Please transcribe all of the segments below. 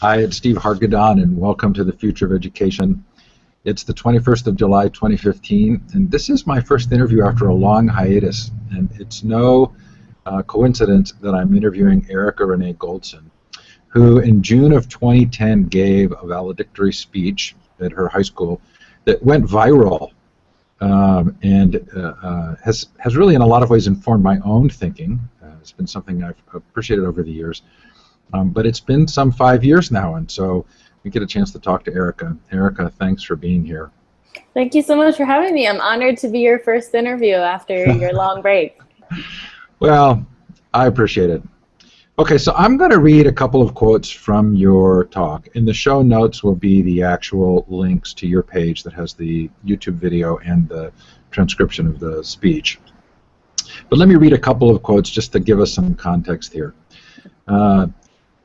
Hi, it's Steve Hargadon, and welcome to the Future of Education. It's the 21st of July, 2015, and this is my first interview after a long hiatus. And it's no coincidence that I'm interviewing Erica Renee Goldson, who in June of 2010 gave a valedictory speech at her high school that went viral and has really in a lot of ways informed my own thinking. It's been something I've appreciated over the years. But it's been some 5 years now, and so we get a chance to talk to Erica. Erica, thanks for being here. Thank you so much for having me. I'm honored to be your first interview after your long break. Well, I appreciate it. Okay, so I'm going to read a couple of quotes from your talk. In the show notes will be the actual links to your page that has the YouTube video and the transcription of the speech. But let me read a couple of quotes just to give us some context here.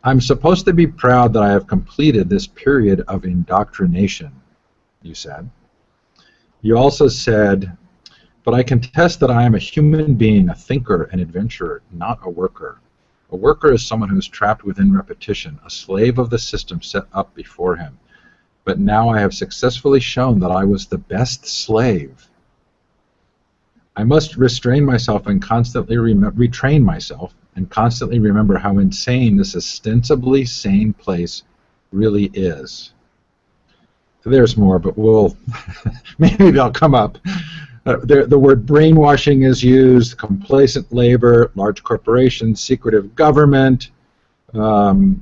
I'm supposed to be proud that I have completed this period of indoctrination, you said. You also said, but I contest that I am a human being, a thinker, an adventurer, not a worker. A worker is someone who is trapped within repetition, a slave of the system set up before him. But now I have successfully shown that I was the best slave. I must restrain myself and constantly retrain myself and constantly remember how insane this ostensibly sane place really is. So there's more, but we'll maybe they'll come up. The word brainwashing is used, complacent labor, large corporations, secretive government. Okay,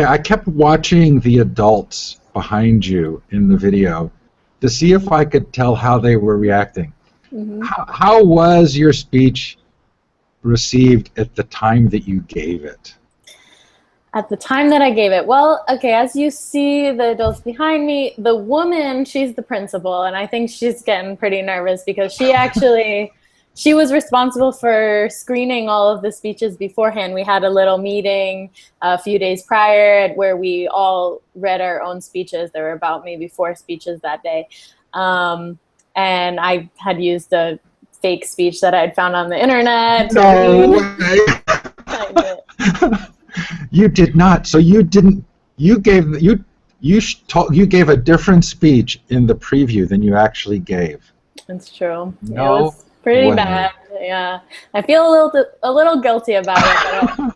I kept watching the adults behind you in the video to see if I could tell how they were reacting. Mm-hmm. How was your speech received at the time that you gave it? At the time that I gave it, well, okay, as you see the adults behind me, the woman, she's the principal, and I think she's getting pretty nervous because she was responsible for screening all of the speeches beforehand. We had a little meeting a few days prior where we all read our own speeches. There were about maybe 4 speeches that day. And I had used a fake speech that I'd found on the internet. No way. You did not. So you didn't. You gave a different speech in the preview than you actually gave. That's true. No it was pretty way. bad. Yeah, I feel a little guilty about it, but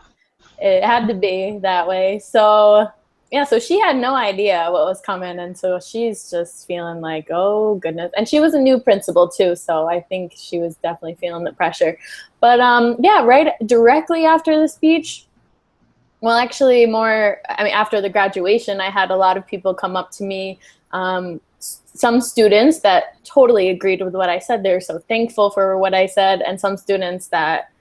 it had to be that way. So yeah, so she had no idea what was coming, and so she's just feeling like, oh goodness. And she was a new principal too, so I think she was definitely feeling the pressure. But yeah, right directly after the speech, well, actually after the graduation, I had a lot of people come up to me, some students that totally agreed with what I said. They were so thankful for what I said, and some students that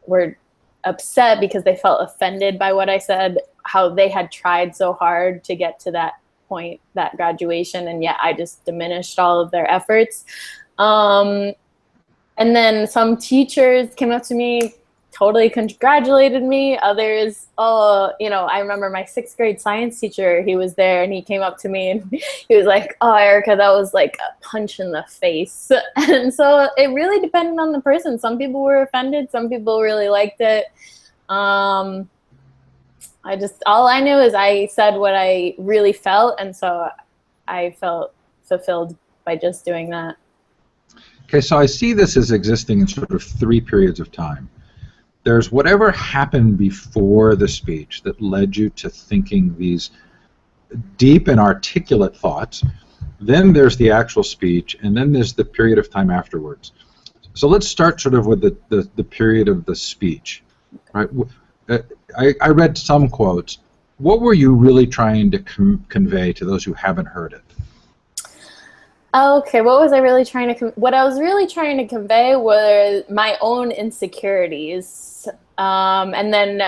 were upset because they felt offended by what I said, how they had tried so hard to get to that point, that graduation, and yet I just diminished all of their efforts. And then some teachers came up to me, totally congratulated me. Others, I remember my 6th grade science teacher, he was there and he came up to me and he was like, oh, Erica, that was like a punch in the face. And so it really depended on the person. Some people were offended, some people really liked it. All I knew is I said what I really felt, and so I felt fulfilled by just doing that. Okay, so I see this as existing in sort of 3 periods of time. There's whatever happened before the speech that led you to thinking these deep and articulate thoughts. Then there's the actual speech, and then there's the period of time afterwards. So let's start sort of with the period of the speech. Right? I read some quotes. What were you really trying to convey to those who haven't heard it? Okay, what was I really trying to what I was really trying to convey were my own insecurities. And then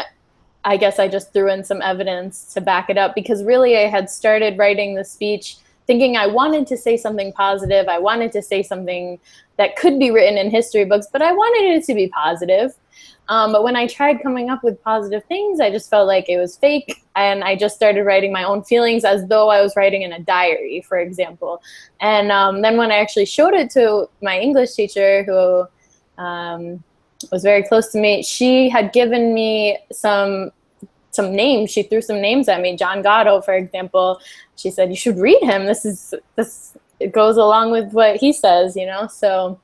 I guess I just threw in some evidence to back it up, because really I had started writing the speech thinking I wanted to say something positive. I wanted to say something that could be written in history books, but I wanted it to be positive. But when I tried coming up with positive things, I just felt like it was fake, and I just started writing my own feelings as though I was writing in a diary, for example. And then when I actually showed it to my English teacher, who was very close to me, she had given me some some names. She threw some names at me. John Gatto, for example. She said, you should read him. It goes along with what he says, you know? So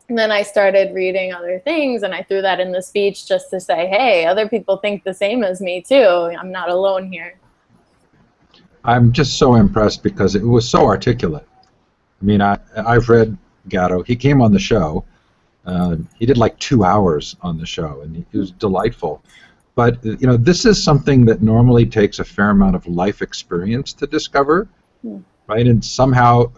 then I started reading other things, and I threw that in the speech just to say, hey, other people think the same as me too. I'm not alone here. I'm just so impressed because it was so articulate. I mean, I've read Gatto. He came on the show. He did like 2 hours on the show, and he was delightful. But, you know, this is something that normally takes a fair amount of life experience to discover, right? And somehow,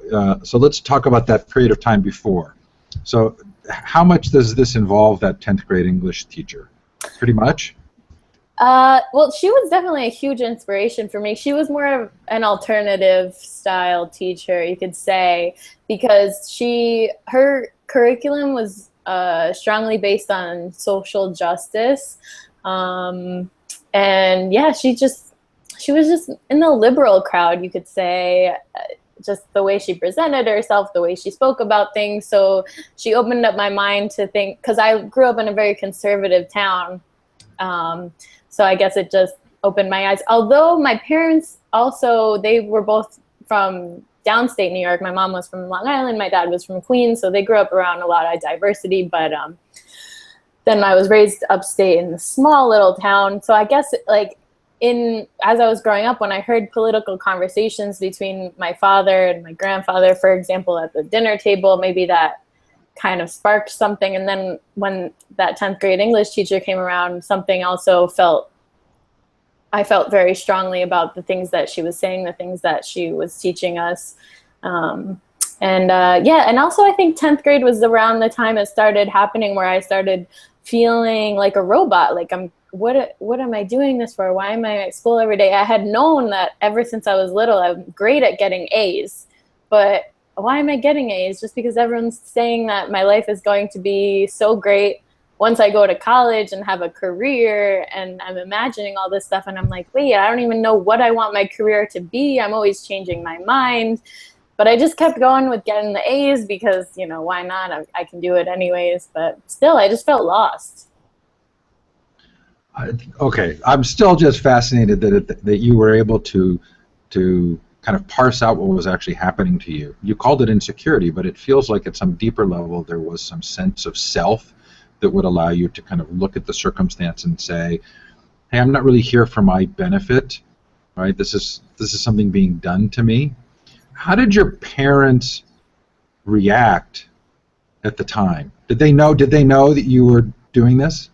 so let's talk about that period of time before. So how much does this involve that 10th grade English teacher? Pretty much? Well, she was definitely a huge inspiration for me. She was more of an alternative style teacher, you could say, because her curriculum was strongly based on social justice. And yeah, she was just in the liberal crowd, you could say, just the way she presented herself, the way she spoke about things. So she opened up my mind to think, because I grew up in a very conservative town. So I guess it just opened my eyes. Although my parents also, they were both from downstate New York. My mom was from Long Island, my dad was from Queens, so they grew up around a lot of diversity. But then I was raised upstate in a small little town. So I guess like as I was growing up, when I heard political conversations between my father and my grandfather, for example, at the dinner table, maybe that kind of sparked something. And then when that 10th grade English teacher came around, something also I felt very strongly about the things that she was saying, the things that she was teaching us. Yeah, and also I think 10th grade was around the time it started happening where I started feeling like a robot, like what am I doing this for? Why am I at school every day? I had known that ever since I was little, I'm great at getting A's, but why am I getting A's? Just because everyone's saying that my life is going to be so great once I go to college and have a career, and I'm imagining all this stuff, and I'm like, wait, I don't even know what I want my career to be. I'm always changing my mind. But I just kept going with getting the A's because, you know, why not? I can do it anyways. But still, I just felt lost. Okay, I'm still just fascinated that you were able to kind of parse out what was actually happening to you. You called it insecurity, but it feels like at some deeper level there was some sense of self that would allow you to kind of look at the circumstance and say, hey, I'm not really here for my benefit, right? This is something being done to me. How did your parents react at the time? Did they know that you were doing this?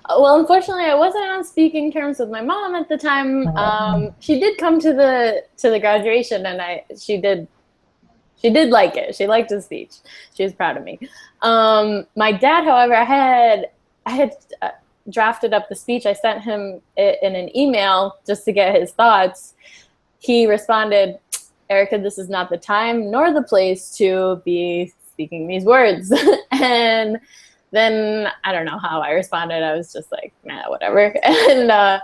Well, unfortunately, I wasn't on speaking terms with my mom at the time. She did come to the graduation, and she did like it. She liked the speech. She was proud of me. My dad, however, I had drafted up the speech. I sent him it in an email just to get his thoughts. He responded, Erica, this is not the time nor the place to be speaking these words. And then I don't know how I responded. I was just like, nah, whatever. And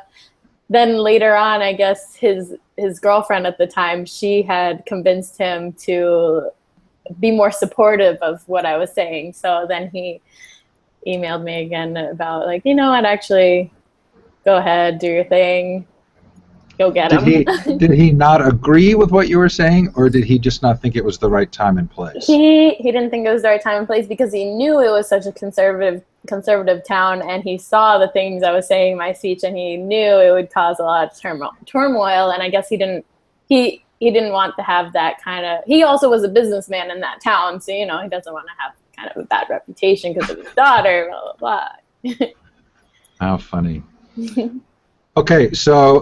then later on, I guess his girlfriend at the time, she had convinced him to be more supportive of what I was saying. So then he emailed me again about like, you know what, actually, go ahead, do your thing. Go get him. Did he not agree with what you were saying, or did he just not think it was the right time and place? He didn't think it was the right time and place because he knew it was such a conservative town, and he saw the things I was saying in my speech, and he knew it would cause a lot of turmoil. And I guess he didn't want to have that kind of. He also was a businessman in that town, so you know he doesn't want to have kind of a bad reputation because of his daughter. Blah blah blah. How funny. Okay, so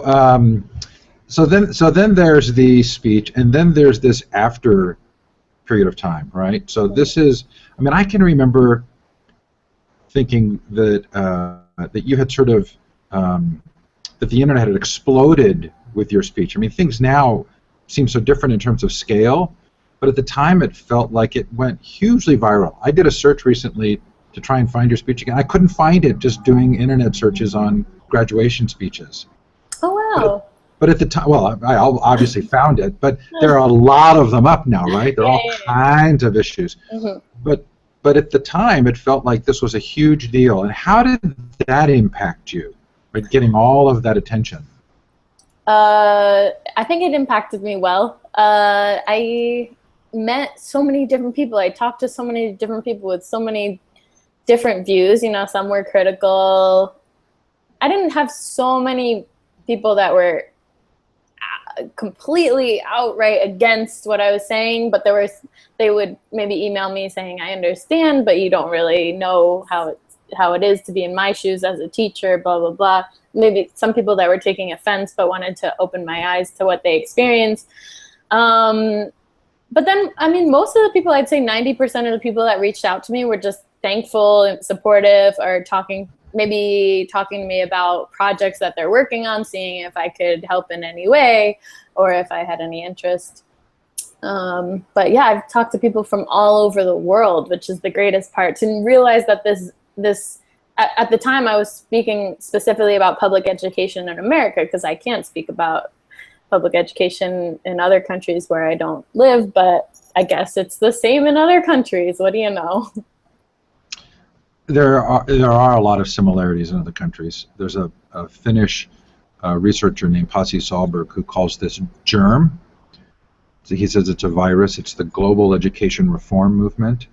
then there's the speech, and then there's this after period of time, right? So this is, I mean, I can remember thinking that that you had sort of that the internet had exploded with your speech. I mean, things now seem so different in terms of scale, but at the time it felt like it went hugely viral. I did a search recently to try and find your speech again. I couldn't find it just doing internet searches on graduation speeches. Oh wow! But at the time, well, I obviously found it, but there are a lot of them up now, right? There are all kinds of issues. Mm-hmm. But at the time, it felt like this was a huge deal. And how did that impact you, right, getting all of that attention? I think it impacted me well. I met so many different people. I talked to so many different people with so many different views. You know, some were critical. I didn't have so many people that were completely outright against what I was saying, but they would maybe email me saying, I understand, but you don't really know how it is to be in my shoes as a teacher, blah, blah, blah. Maybe some people that were taking offense but wanted to open my eyes to what they experienced. But then, I mean, most of the people, I'd say 90% of the people that reached out to me were just thankful and supportive, or maybe talking to me about projects that they're working on, seeing if I could help in any way or if I had any interest. But yeah, I've talked to people from all over the world, which is the greatest part, to realize that this at the time I was speaking specifically about public education in America, because I can't speak about public education in other countries where I don't live, but I guess it's the same in other countries. What do you know? There are a lot of similarities in other countries. There's a Finnish researcher named Pasi Sahlberg who calls this germ. So he says it's a virus. It's the global education reform movement,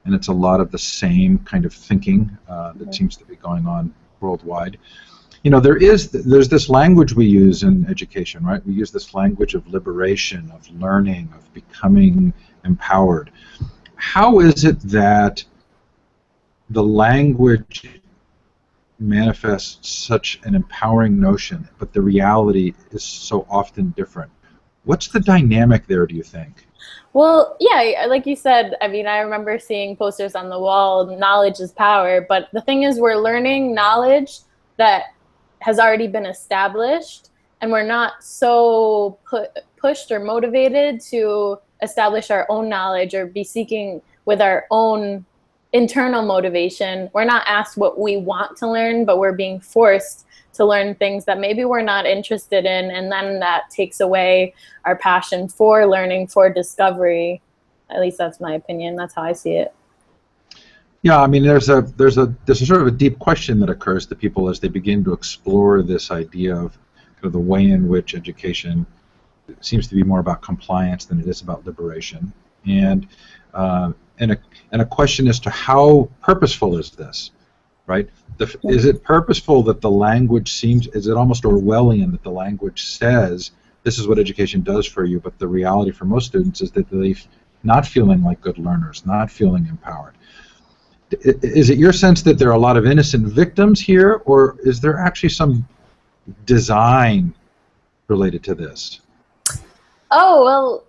and it's a lot of the same kind of thinking that seems to be going on worldwide. You know, there's this language we use in education, right? We use this language of liberation, of learning, of becoming empowered. How is it that the language manifests such an empowering notion, but the reality is so often different? What's the dynamic there, do you think? Well, yeah, like you said, I mean, I remember seeing posters on the wall, knowledge is power, but the thing is, we're learning knowledge that has already been established, and we're not so pushed or motivated to establish our own knowledge or be seeking with our own internal motivation. We're not asked what we want to learn, but we're being forced to learn things that maybe we're not interested in, and then that takes away our passion for learning, for discovery. At least that's my opinion. That's how I see it. Yeah, I mean, there's a sort of a deep question that occurs to people as they begin to explore this idea of kind of the way in which education seems to be more about compliance than it is about liberation, and a question as to how purposeful is this, right? Is it purposeful that the language is it almost Orwellian that the language says this is what education does for you, but the reality for most students is that they're not feeling like good learners, not feeling empowered? Is it your sense that there are a lot of innocent victims here, or is there actually some design related to this? Oh, well,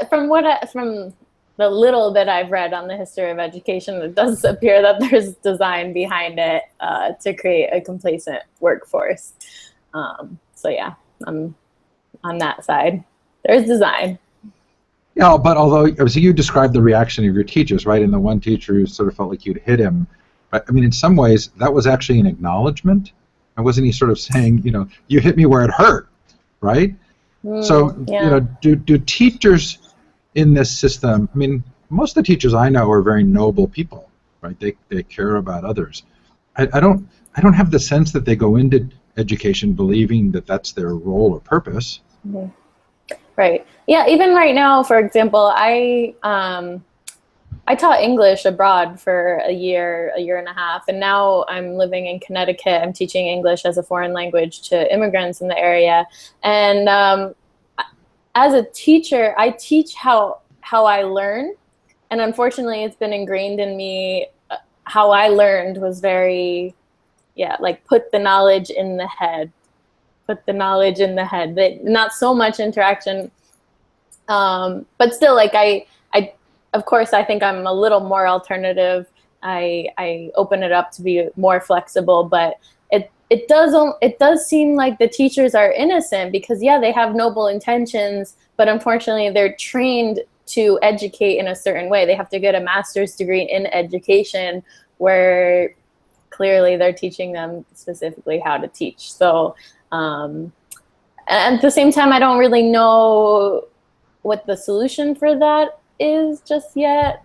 from the little bit I've read on the history of education, it does appear that there's design behind it to create a complacent workforce. So yeah, I'm on that side. There's design. Yeah, but although so you described the reaction of your teachers, right? And the one teacher who sort of felt like you'd hit him. But I mean, in some ways, that was actually an acknowledgement. And wasn't he sort of saying, you know, you hit me where it hurt, right? So, yeah. You know, do teachers in this system, I mean, most of the teachers I know are very noble people, right? They care about others. I don't have the sense that they go into education believing that that's their role or purpose. Mm-hmm. Right. Yeah. Even right now, for example, I taught English abroad for a year and a half, and now I'm living in Connecticut. I'm teaching English as a foreign language to immigrants in the area. And as a teacher, I teach how I learn, and unfortunately, it's been ingrained in me. How I learned was very, like put the knowledge in the head. Put the knowledge in the head. Not so much interaction, but still, like I of course, I think I'm a little more alternative. I open it up to be more flexible, but it does seem like the teachers are innocent because they have noble intentions, but unfortunately, they're trained to educate in a certain way. They have to get a master's degree in education, where clearly they're teaching them specifically how to teach. So. And at the same time, I don't really know what the solution for that is just yet.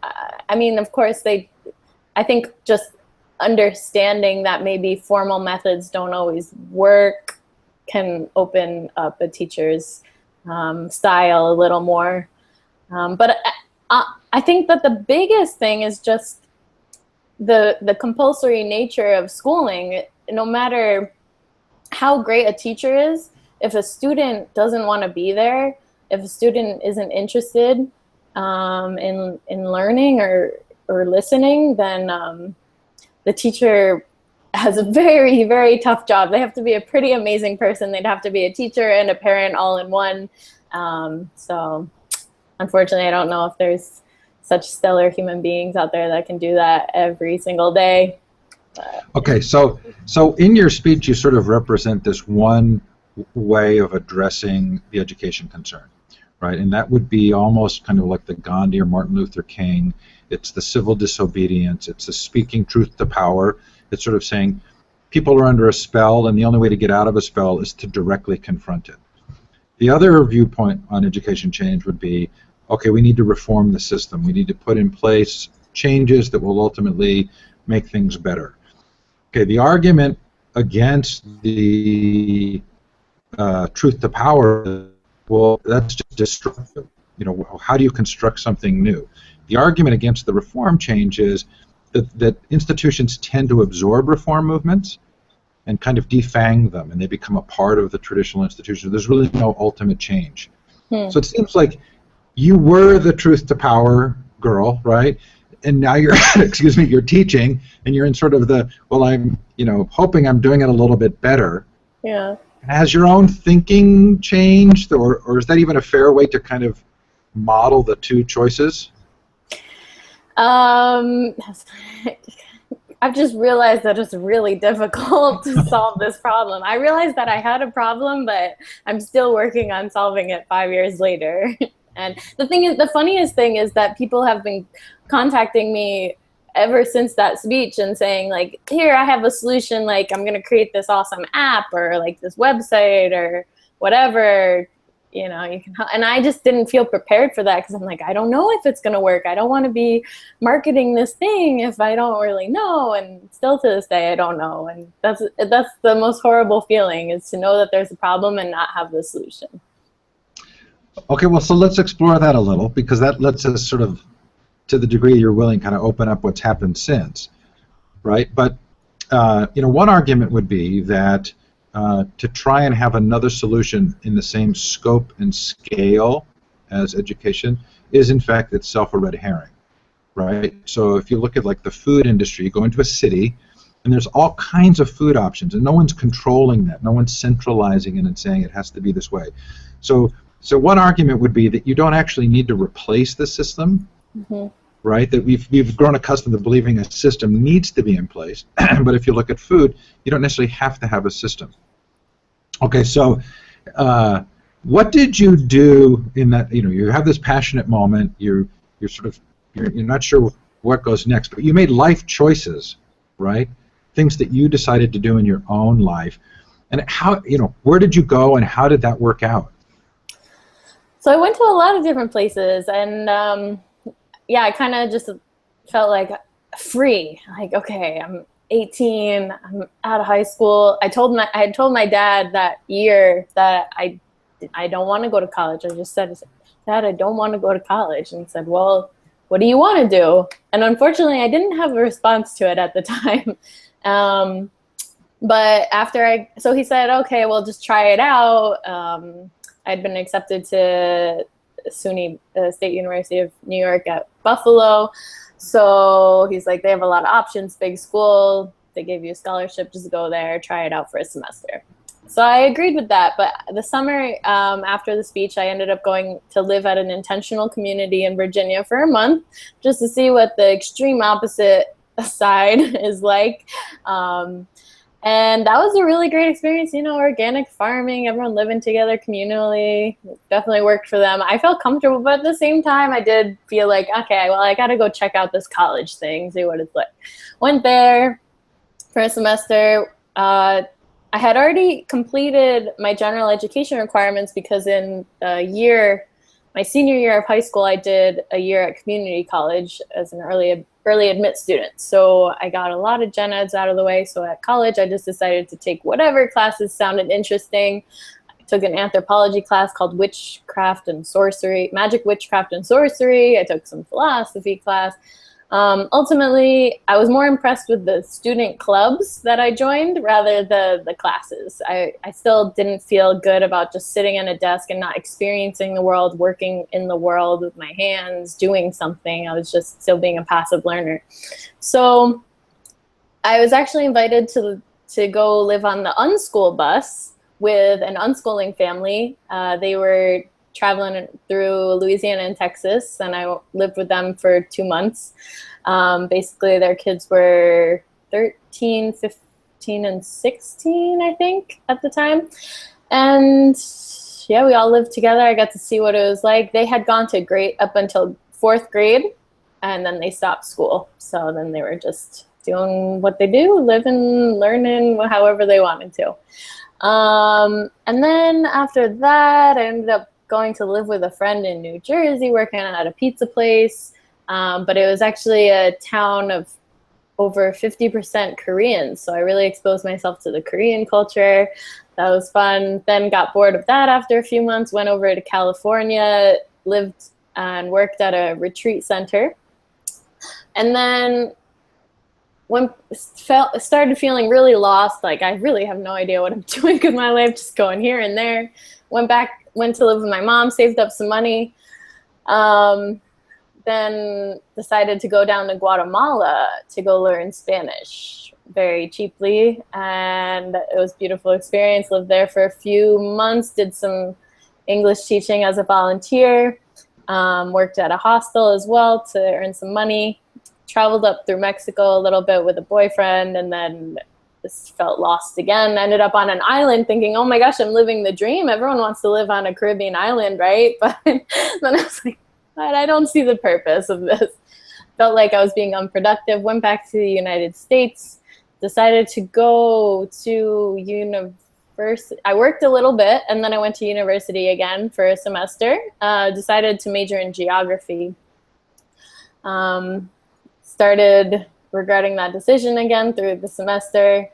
I mean, of course, I think just understanding that maybe formal methods don't always work can open up a teacher's style a little more. But I think that the biggest thing is just the compulsory nature of schooling. No matter how great a teacher is, if a student doesn't want to be there, if a student isn't interested in learning or listening, then the teacher has a very, very tough job. They have to be a pretty amazing person. They'd have to be a teacher and a parent all in one. So unfortunately, I don't know if there's such stellar human beings out there that can do that every single day. But. Okay, so in your speech, you sort of represent this one way of addressing the education concern, right? And that would be almost kind of like the Gandhi or Martin Luther King. It's the civil disobedience. It's the speaking truth to power. It's sort of saying people are under a spell, and the only way to get out of a spell is to directly confront it. The other viewpoint on education change would be, okay, we need to reform the system. We need to put in place changes that will ultimately make things better. Okay, the argument against the truth to power, well, that's just destructive. You know, how do you construct something new? The argument against the reform change is that institutions tend to absorb reform movements and kind of defang them, and they become a part of the traditional institution. There's really no ultimate change. So it seems like you were the truth to power girl, right? And now you're, excuse me, you're teaching, and you're in sort of the, well, I'm, you know, hoping I'm doing it a little bit better. Yeah. Has your own thinking changed, or is that even a fair way to kind of model the two choices? I've just realized that it's really difficult to solve this problem. I realized that I had a problem, but I'm still working on solving it 5 years later. And the thing is, the funniest thing is that people have been contacting me ever since that speech and saying, like, here, I have a solution, like, I'm going to create this awesome app or like this website or whatever, you know, you can help. And I just didn't feel prepared for that because I'm like, I don't know if it's going to work. I don't want to be marketing this thing if I don't really know. And still to this day, I don't know. And that's the most horrible feeling, is to know that there's a problem and not have the solution. Okay, well, so let's explore that a little, because that lets us sort of, to the degree you're willing, kind of open up what's happened since, right? But, you know, one argument would be that to try and have another solution in the same scope and scale as education is, in fact, itself a red herring, right? So if you look at, like, the food industry, you go into a city, and there's all kinds of food options, and no one's controlling that. No one's centralizing it and saying it has to be this way. So one argument would be that you don't actually need to replace the system, right? That we've grown accustomed to believing a system needs to be in place. But if you look at food, you don't necessarily have to have a system. Okay, so what did you do in that? You know, you have this passionate moment. You're not sure what goes next, but you made life choices, right? Things that you decided to do in your own life. And how, you know, where did you go, and how did that work out? So I went to a lot of different places, and yeah, I kind of just felt like free. Like, okay, I'm 18, I'm out of high school. I had told my dad that year that I don't want to go to college. I just said, Dad, I don't want to go to college. And he said, well, what do you want to do? And unfortunately, I didn't have a response to it at the time. But so he said, okay, well, just try it out. I'd been accepted to SUNY, State University of New York at Buffalo. So he's like, they have a lot of options, big school. They gave you a scholarship, just go there, try it out for a semester. So I agreed with that. But the summer after the speech, I ended up going to live at an intentional community in Virginia for a month, just to see what the extreme opposite side is like. And that was a really great experience, you know, organic farming, everyone living together communally. It definitely worked for them. I felt comfortable, but at the same time, I did feel like, okay, well, I got to go check out this college thing, see what it's like. Went there for a semester. I had already completed my general education requirements because in a year my senior year of high school, I did a year at community college as an early admit student. So I got a lot of gen eds out of the way. So at college, I just decided to take whatever classes sounded interesting. I took an anthropology class called Witchcraft and Sorcery, Magic, Witchcraft, and Sorcery. I took some philosophy class. Ultimately, I was more impressed with the student clubs that I joined rather the classes. I still didn't feel good about just sitting at a desk and not experiencing the world, working in the world with my hands, doing something. I was just still being a passive learner. So I was actually invited to go live on the unschool bus with an unschooling family. They were traveling through Louisiana and Texas, and I lived with them for 2 months. Basically, their kids were 13, 15, and 16, I think, at the time. And yeah, we all lived together. I got to see what it was like. They had gone to grade up until 4th grade, and then they stopped school. So then they were just doing what they do, living, learning, however they wanted to. And then after that, I ended up going to live with a friend in New Jersey, working at a pizza place. But it was actually a town of over 50% Koreans. So I really exposed myself to the Korean culture. That was fun. Then got bored of that after a few months, went over to California, lived and worked at a retreat center. And then started feeling really lost, like I really have no idea what I'm doing with my life, just going here and there. Went to live with my mom, saved up some money. Then decided to go down to Guatemala to go learn Spanish very cheaply. And it was a beautiful experience. Lived there for a few months, did some English teaching as a volunteer, worked at a hostel as well to earn some money. Traveled up through Mexico a little bit with a boyfriend, and then just felt lost again. Ended up on an island thinking, oh my gosh, I'm living the dream. Everyone wants to live on a Caribbean island, right? But then I was like, but I don't see the purpose of this. Felt like I was being unproductive. Went back to the United States, decided to go to university. I worked a little bit, and then I went to university again for a semester. Decided to major in geography. Started regretting that decision again through the semester.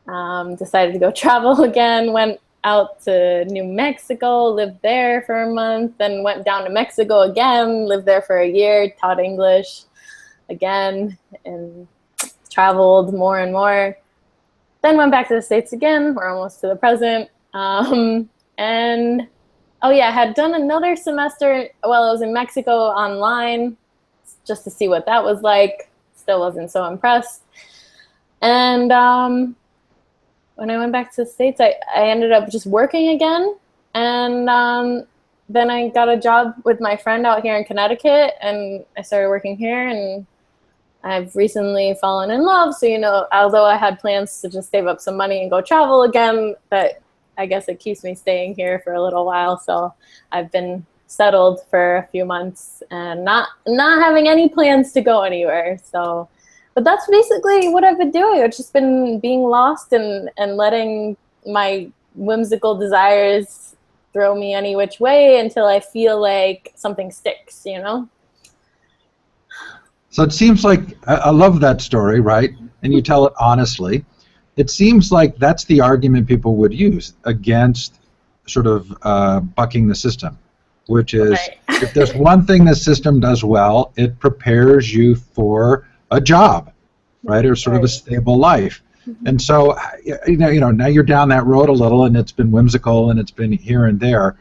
Decided to go travel again. Went out to New Mexico, lived there for a month, then went down to Mexico again, lived there for a year, taught English again, and traveled more and more. Then went back to the States again. We're almost to the present. And oh yeah, I had done another semester while I was in Mexico online, just to see what that was like. Still wasn't so impressed. And when I went back to the States, I ended up just working again. And then I got a job with my friend out here in Connecticut, and I started working here, and I've recently fallen in love. So, although I had plans to just save up some money and go travel again, but I guess it keeps me staying here for a little while. So I've been settled for a few months and not having any plans to go anywhere. So, but that's basically what I've been doing. I've just been being lost and letting my whimsical desires throw me any which way until I feel like something sticks, So it seems like, I love that story, right? And you tell it honestly. It seems like that's the argument people would use against sort of bucking the system, which is right. If there's one thing the system does well, it prepares you for a job, right, or sort of a stable life. Mm-hmm. And so, now you're down that road a little, and it's been whimsical, and it's been here and there.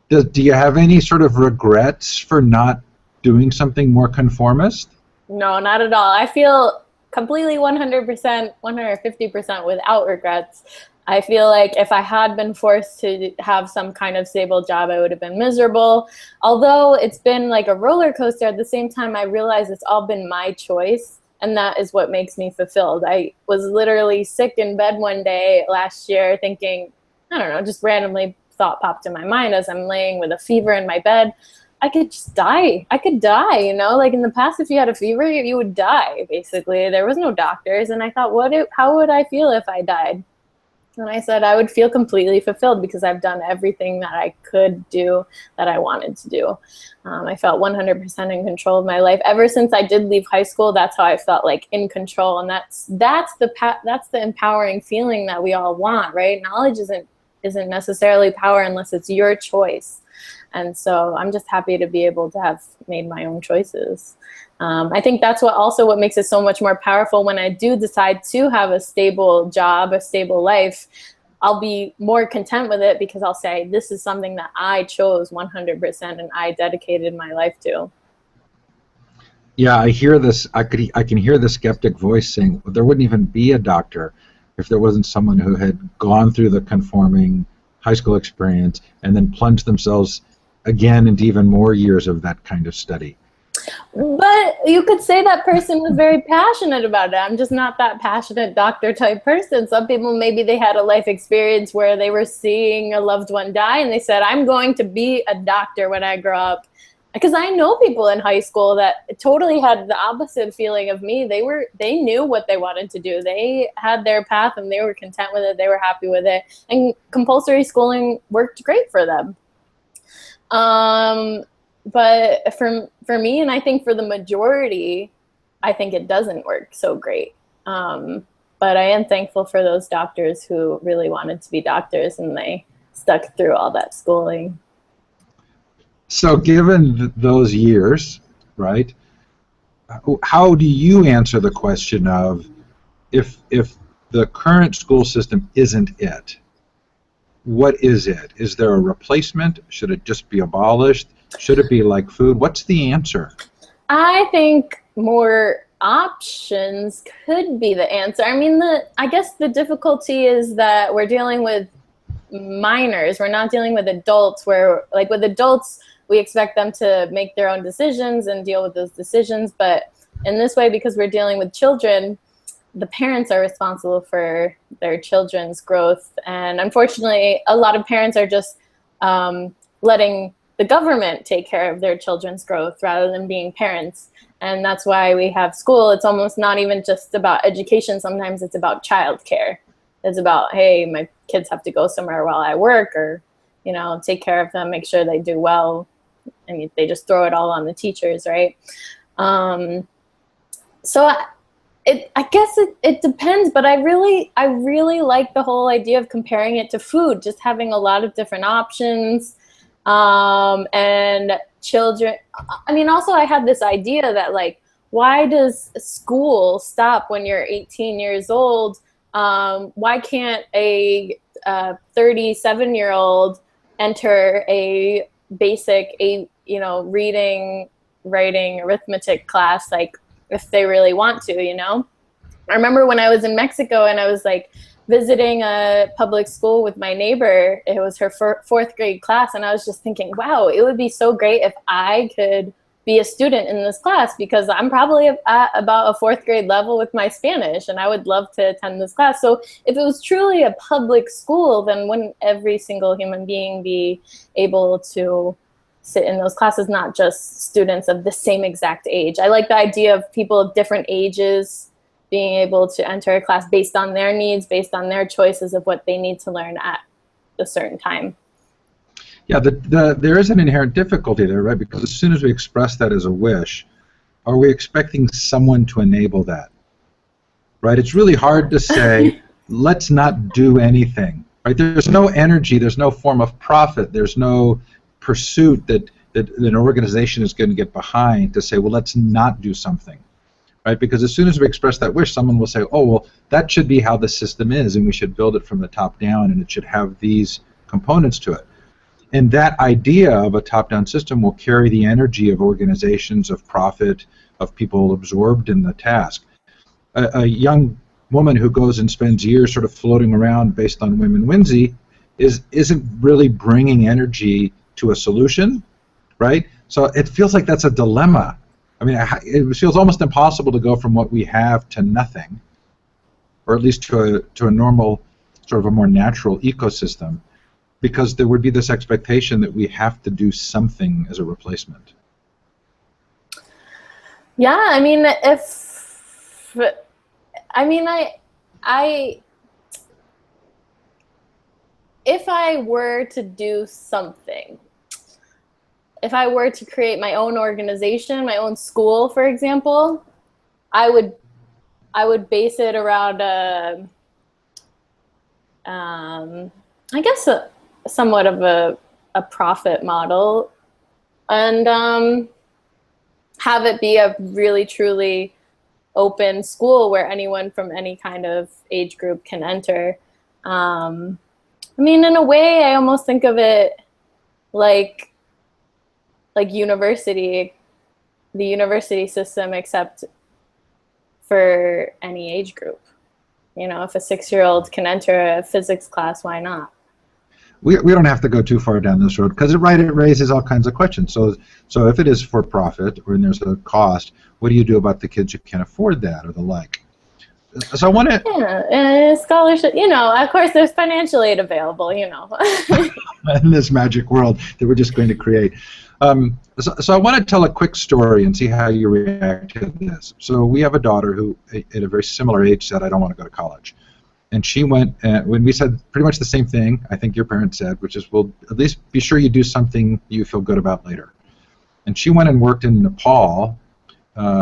Do you have any sort of regrets for not doing something more conformist? No, not at all. I feel completely 100%, 150% without regrets. I feel like if I had been forced to have some kind of stable job, I would have been miserable. Although it's been like a roller coaster, at the same time, I realize it's all been my choice, and that is what makes me fulfilled. I was literally sick in bed one day last year thinking, I don't know, just randomly thought popped in my mind as I'm laying with a fever in my bed. I could just die. I could die, like in the past, if you had a fever, you would die, basically. There was no doctors. And I thought, how would I feel if I died? And I said I would feel completely fulfilled because I've done everything that I could do that I wanted to do. I felt 100% in control of my life. Ever since I did leave high school, that's how I felt, like in control. And that's the empowering feeling that we all want, right? Knowledge isn't necessarily power unless it's your choice. And so I'm just happy to be able to have made my own choices. I think that's what makes it so much more powerful when I do decide to have a stable job, a stable life. I'll be more content with it because I'll say, this is something that I chose 100% and I dedicated my life to. Yeah, I hear this. I can hear the skeptic voice saying, well, there wouldn't even be a doctor if there wasn't someone who had gone through the conforming high school experience and then plunged themselves again into even more years of that kind of study. But you could say that person was very passionate about it. I'm just not that passionate doctor type person. Some people, maybe they had a life experience where they were seeing a loved one die and they said, I'm going to be a doctor when I grow up. Because I know people in high school that totally had the opposite feeling of me. They knew what they wanted to do. They had their path and they were content with it. They were happy with it. And compulsory schooling worked great for them. But for me, and I think for the majority, I think it doesn't work so great. But I am thankful for those doctors who really wanted to be doctors and they stuck through all that schooling. So given those years, right, how do you answer the question of if the current school system isn't it, what is it? Is there a replacement? Should it just be abolished? Should it be like food? What's the answer? I think more options could be the answer. I mean, I guess the difficulty is that we're dealing with minors. We're not dealing with adults where, like with adults, we expect them to make their own decisions and deal with those decisions. But in this way, because we're dealing with children, the parents are responsible for their children's growth. And unfortunately, a lot of parents are just letting the government take care of their children's growth rather than being parents. And that's why we have school. It's almost not even just about education. Sometimes it's about childcare. It's about, hey, my kids have to go somewhere while I work, or, you know, take care of them, make sure they do well. And they just throw it all on the teachers, right? So I guess it depends, but I really like the whole idea of comparing it to food, just having a lot of different options. And children, I mean, also I had this idea that, like, why does school stop when you're 18 years old? Why can't a 37-year-old enter a basic, reading, writing, arithmetic class, like, if they really want to, you know? I remember when I was in Mexico and I was like visiting a public school with my neighbor. It was her fourth grade class, and I was just thinking, wow, it would be so great if I could be a student in this class, because I'm probably at about a fourth grade level with my Spanish, and I would love to attend this class. So if it was truly a public school, then wouldn't every single human being be able to sit in those classes, not just students of the same exact age? I like the idea of people of different ages being able to enter a class based on their needs, based on their choices of what they need to learn at a certain time. Yeah, there is an inherent difficulty there, right? Because as soon as we express that as a wish, are we expecting someone to enable that? Right? It's really hard to say, let's not do anything. Right? There's no energy, there's no form of profit, there's no pursuit that an organization is going to get behind to say, well, let's not do something. Right? Because as soon as we express that wish, someone will say, oh, well, that should be how the system is, and we should build it from the top down, and it should have these components to it. And that idea of a top-down system will carry the energy of organizations, of profit, of people absorbed in the task. A young woman who goes and spends years sort of floating around based on whim isn't really bringing energy to a solution, right? So it feels like that's a dilemma. I mean, it feels almost impossible to go from what we have to nothing, or at least to a normal, sort of a more natural ecosystem, because there would be this expectation that we have to do something as a replacement. Yeah, I mean, I if I were to do something, if I were to create my own organization, my own school, for example, I would base it around I guess somewhat of a profit model, and have it be a really truly open school where anyone from any kind of age group can enter. I mean, in a way, I almost think of it like university, the university system, except for any age group. You know, if a 6-year-old can enter a physics class, why not? We don't have to go too far down this road because it raises all kinds of questions. So if it is for profit or there's a cost, what do you do about the kids who can't afford that or the like? So I want to... Yeah, scholarship, you know, of course there's financial aid available, you know. In this magic world that we're just going to create. So I want to tell a quick story and see how you react to this. So we have a daughter who, at a very similar age, said, I don't want to go to college. And she went, when we said pretty much the same thing, I think your parents said, which is, well, at least be sure you do something you feel good about later. And she went and worked in Nepal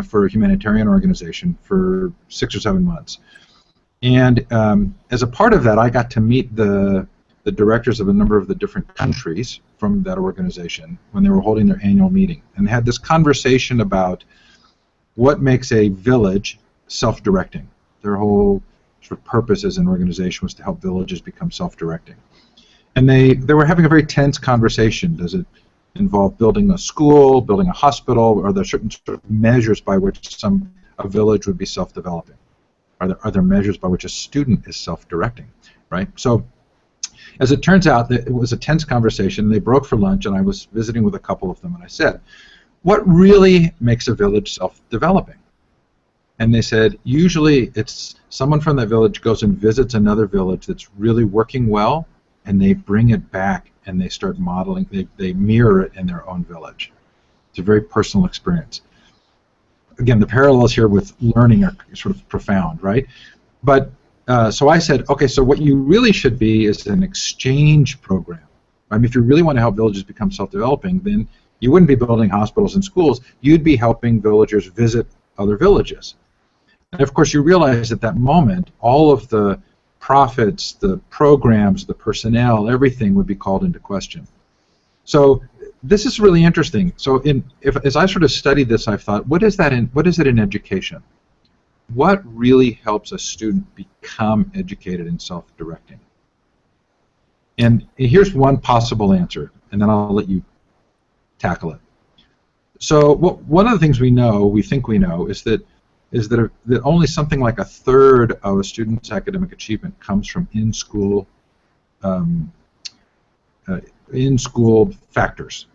for a humanitarian organization for 6 or 7 months. And as a part of that, I got to meet the directors of a number of the different countries from that organization when they were holding their annual meeting, and had this conversation about what makes a village self-directing. Their whole sort of purpose as an organization was to help villages become self-directing. And they were having a very tense conversation. Does it involve building a school, building a hospital? Are there certain sort of measures by which a village would be self-developing? Are there measures by which a student is self-directing, right? So as it turns out, it was a tense conversation. They broke for lunch, and I was visiting with a couple of them, and I said, what really makes a village self-developing? And they said, usually it's someone from that village goes and visits another village that's really working well, and they bring it back and they start modeling, they mirror it in their own village. It's a very personal experience. Again, the parallels here with learning are sort of profound, right? But so I said, okay, so what you really should be is an exchange program. I mean, if you really want to help villages become self-developing, then you wouldn't be building hospitals and schools. You'd be helping villagers visit other villages. And of course, you realize at that moment, all of the profits, the programs, the personnel, everything would be called into question. So this is really interesting. So as I sort of studied this, I've thought, what is it in education? What really helps a student become educated and self-directing? And here's one possible answer, and then I'll let you tackle it. So one of the things we think we know, is that only something like 1/3 of a student's academic achievement comes from in-school factors.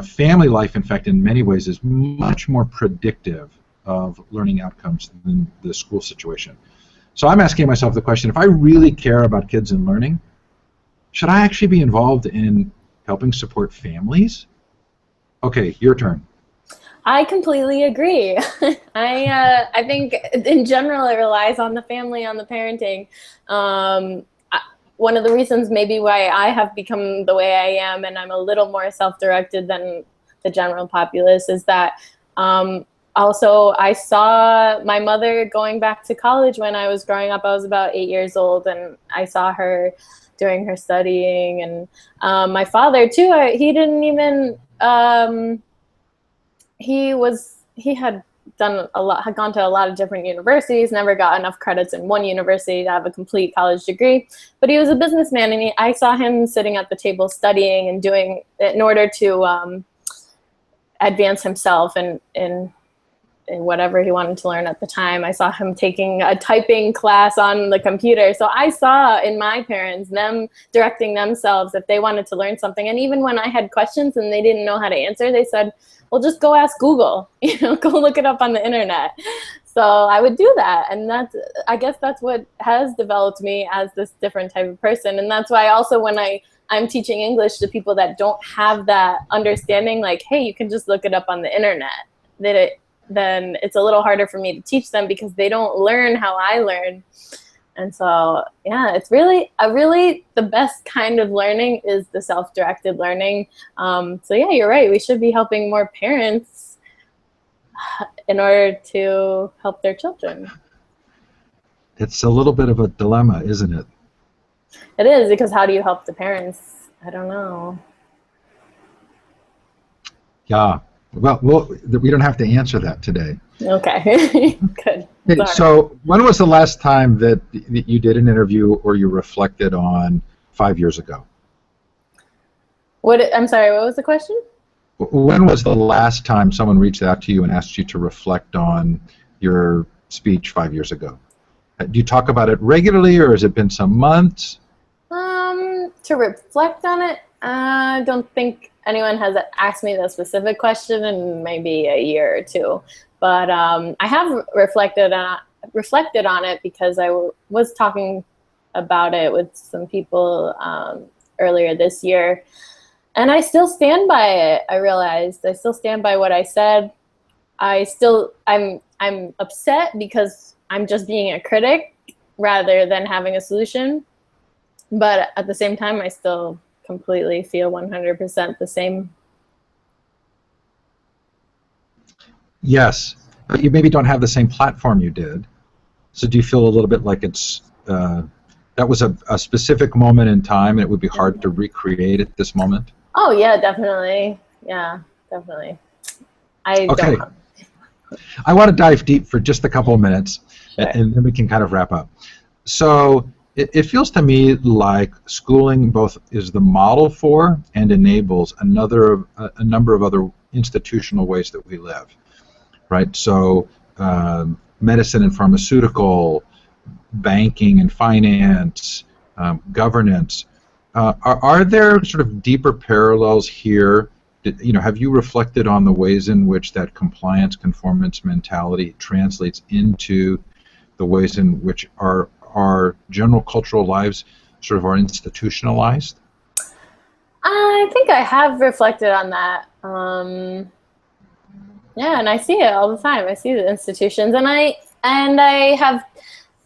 Family life, in fact, in many ways, is much more predictive of learning outcomes than the school situation. So I'm asking myself the question, if I really care about kids and learning, should I actually be involved in helping support families? Okay, your turn. I completely agree. I think in general it relies on the family, on the parenting. One of the reasons maybe why I have become the way I am, and I'm a little more self-directed than the general populace, is that also I saw my mother going back to college when I was growing up. I was about 8 years old, and I saw her doing her studying. And my father too, he didn't even, he had gone to a lot of different universities, never got enough credits in one university to have a complete college degree, but he was a businessman, and I saw him sitting at the table studying and doing it in order to advance himself in whatever he wanted to learn at the time. I saw him taking a typing class on the computer. So I saw in my parents them directing themselves if they wanted to learn something. And even when I had questions and they didn't know how to answer, they said, well, just go ask Google, go look it up on the internet. So I would do that. And I guess that's what has developed me as this different type of person. And that's why also when I'm teaching English to people that don't have that understanding, like, hey, you can just look it up on the internet, then it's a little harder for me to teach them because they don't learn how I learn. And so, yeah, it's really the best kind of learning is the self-directed learning. So yeah, you're right. We should be helping more parents in order to help their children. It's a little bit of a dilemma, isn't it? It is, because how do you help the parents? I don't know. Yeah. Well, we don't have to answer that today. Okay. Good. Hey, so when was the last time that you did an interview or you reflected on 5 years ago? I'm sorry, what was the question? When was the last time someone reached out to you and asked you to reflect on your speech 5 years ago? Do you talk about it regularly, or has it been some months? To reflect on it, I don't think anyone has asked me the specific question in maybe a year or two. But I have reflected on it because I was talking about it with some people earlier this year, and I still stand by it. I realized I still stand by what I said. I'm upset because I'm just being a critic rather than having a solution. But at the same time, I still completely feel 100% the same. Yes, but you maybe don't have the same platform you did. So do you feel a little bit like that was a specific moment in time and it would be hard to recreate at this moment? Oh, yeah, definitely. Yeah, definitely. Okay. I want to dive deep for just a couple of minutes, sure, and then we can kind of wrap up. So it feels to me like schooling both is the model for and enables a number of other institutional ways that we live, right? So medicine and pharmaceutical, banking and finance, governance. Are there sort of deeper parallels here? Have you reflected on the ways in which that compliance, conformance mentality translates into the ways in which our general cultural lives sort of are institutionalized? I think I have reflected on that. Yeah, and I see it all the time. I see the institutions, and I have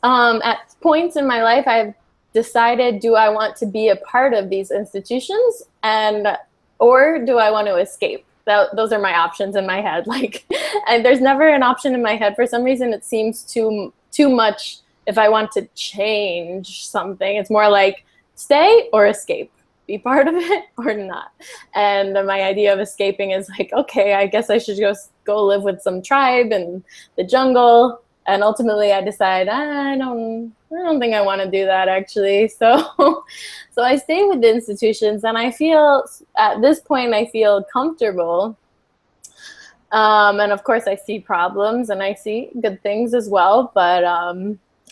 at points in my life I've decided, do I want to be a part of these institutions, or do I want to escape? Those are my options in my head. And there's never an option in my head. For some reason, it seems too much. If I want to change something, it's more like stay or escape, be part of it or not. And my idea of escaping is like, okay, I guess I should go live with some tribe in the jungle. And ultimately, I decide I don't think I want to do that actually. So I stay with the institutions, and I feel at this point I feel comfortable. And of course, I see problems and I see good things as well, but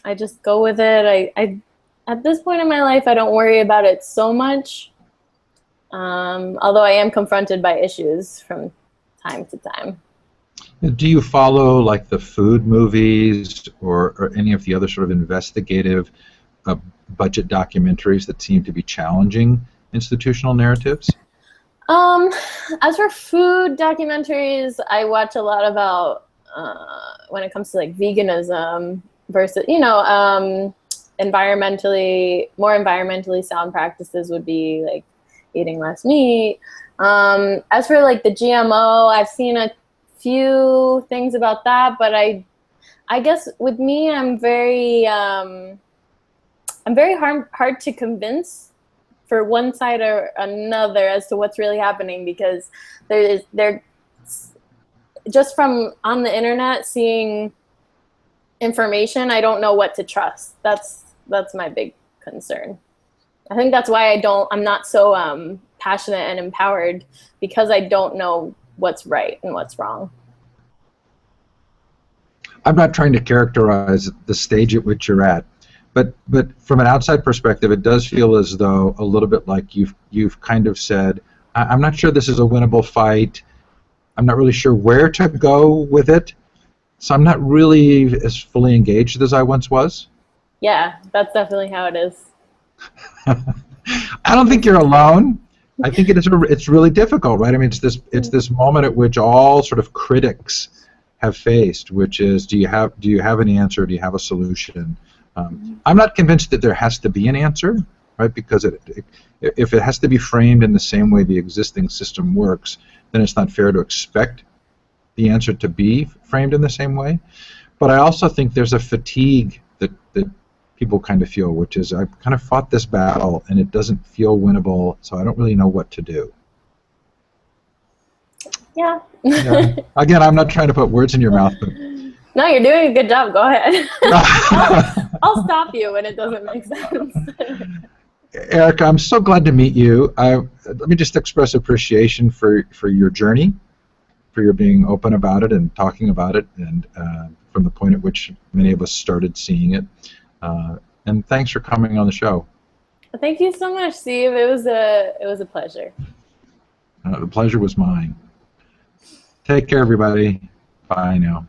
I just go with it. I at this point in my life, I don't worry about it so much. Although I am confronted by issues from time to time. Do you follow like the food movies or any of the other sort of investigative budget documentaries that seem to be challenging institutional narratives? As for food documentaries, I watch a lot about when it comes to like veganism versus, more environmentally sound practices would be like eating less meat. As for like the GMO, I've seen a few things about that, but I guess with me, I'm very hard to convince for one side or another as to what's really happening, because they're just from on the internet seeing information, I don't know what to trust. That's my big concern. I think that's why I'm not so passionate and empowered, because I don't know what's right and what's wrong. I'm not trying to characterize the stage at which you're at, but from an outside perspective, it does feel as though a little bit like you've kind of said, I'm not sure this is a winnable fight. I'm not really sure where to go with it, so I'm not really as fully engaged as I once was. Yeah, that's definitely how it is. I don't think you're alone. I think it's really difficult, right? I mean, it's this moment at which all sort of critics have faced, which is, do you have an answer? Do you have a solution? I'm not convinced that there has to be an answer, right? Because if it has to be framed in the same way the existing system works, then it's not fair to expect the answer to be framed in the same way. But I also think there's a fatigue that people kind of feel, which is, I've kind of fought this battle and it doesn't feel winnable, so I don't really know what to do. Yeah. Again, I'm not trying to put words in your mouth, but no, you're doing a good job. Go ahead. I'll stop you when it doesn't make sense. Erica, I'm so glad to meet you. Let me just express appreciation for your journey, for your being open about it and talking about it, and from the point at which many of us started seeing it. And thanks for coming on the show. Thank you so much, Steve. It was a pleasure. The pleasure was mine. Take care, everybody. Bye now.